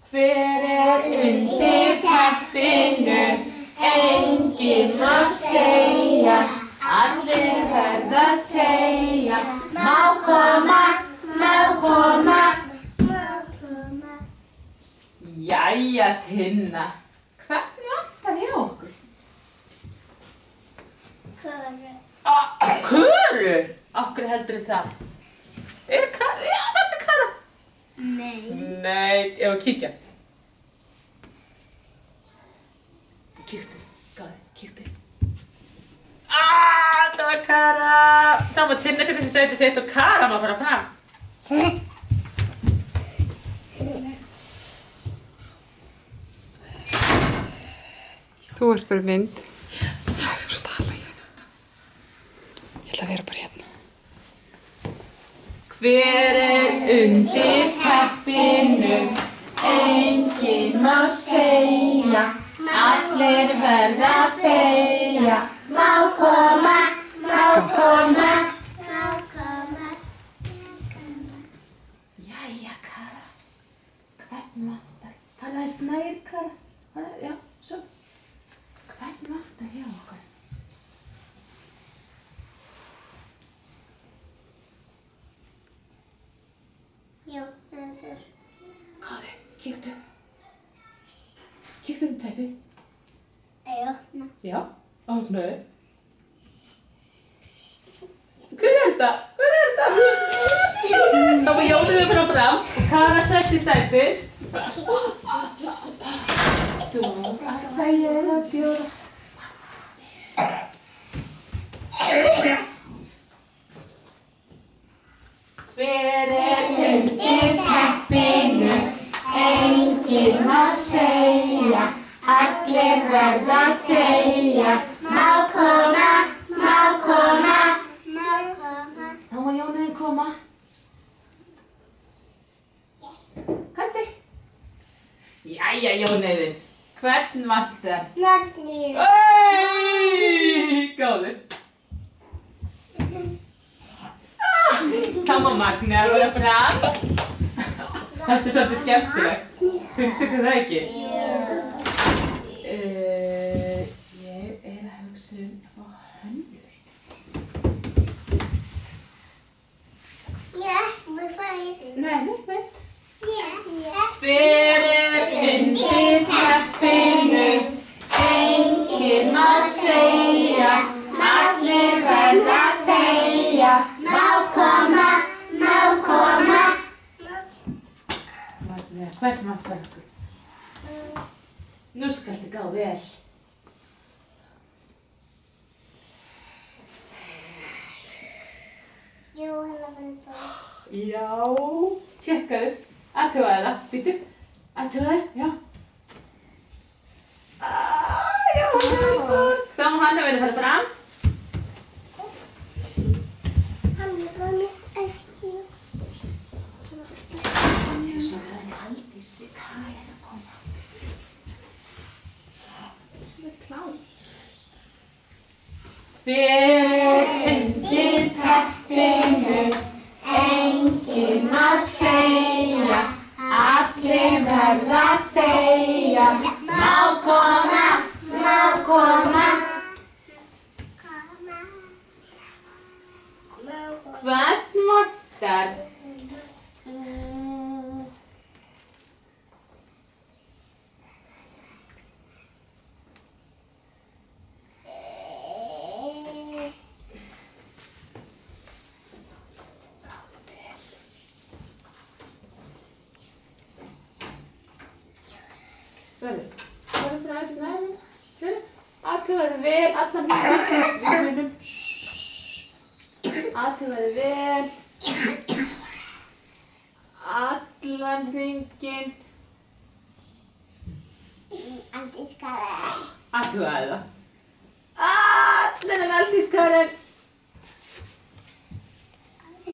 Hver undir teppinu? Enginn má segja, allir verða að þegja. Má koma, má koma. Jæja, Tinna. Hvernig vantar hjá okkur? Köru. Köru? Okkur heldur það? Er Kara? Já, þetta er Kara. Nei. Nei, ég var að kíkja. Kíktu, gáði, kíktu. Það var Kara. Þá má Tinna setja sér sætið sitt og Kara má fara fram. Þú ert bara mynd. Svo tala ég. Ég ætla að vera bara hérna. Hver undir teppinu? Enginn má segja, allir verða að þegja. Má koma, má koma. Má koma. Jæja, Kara. Hvern vantar? Farðu aðeins nær, Kara. Já, svo. Hvern vantar hjá okkur? Jú, þetta er. Gáði, kíktu. Kíktu um teppið. Ég opna. Já, opnaðu. Hver er þetta? Hver er þetta? Þá var Jóniður frá fram og Kara sett í sætið. Svo ætla ég að bjóða. Hver undir teppinu? Enginn má segja, allir verða að þegja. Má koma, má koma. Má koma. Þá má Jóniður koma. Kandi. Jæja, Jóniður. Hvern vantar? Magníu. Góður. Þá má Magni að vera fram. Þetta er svolítið skemmtilegt. Finnst ykkur það ekki? Ég er að hugsa að fá hönnur. Já, við fæðum. Nei, veit. Já. Hver undir teppinu? Enginn má segja, allir verða að þegja. Má koma, má koma. Hvern vantar okkur? Nú skaltu gá vel. Jú, hérna fyrir bara. Já, tjekkaðu. Athugaðu það. Býttu. Athugaðu, já. Já, það er gott. Þá má hann að vera að fara fram. Hann er bara mitt ekki. Svo er það Aldísi. Hvað er að koma? Svo er klár. Hver undir teppinu? Enginn má segja, allir verða að þegja. Má koma, má koma. Hvern vantar? Verður aðeins nærmur. Athugaðu vel allan hringinn. Athugaðu vel allan hringinn. Aldískarinn. Athugaðu það. Allan Aldískarinn.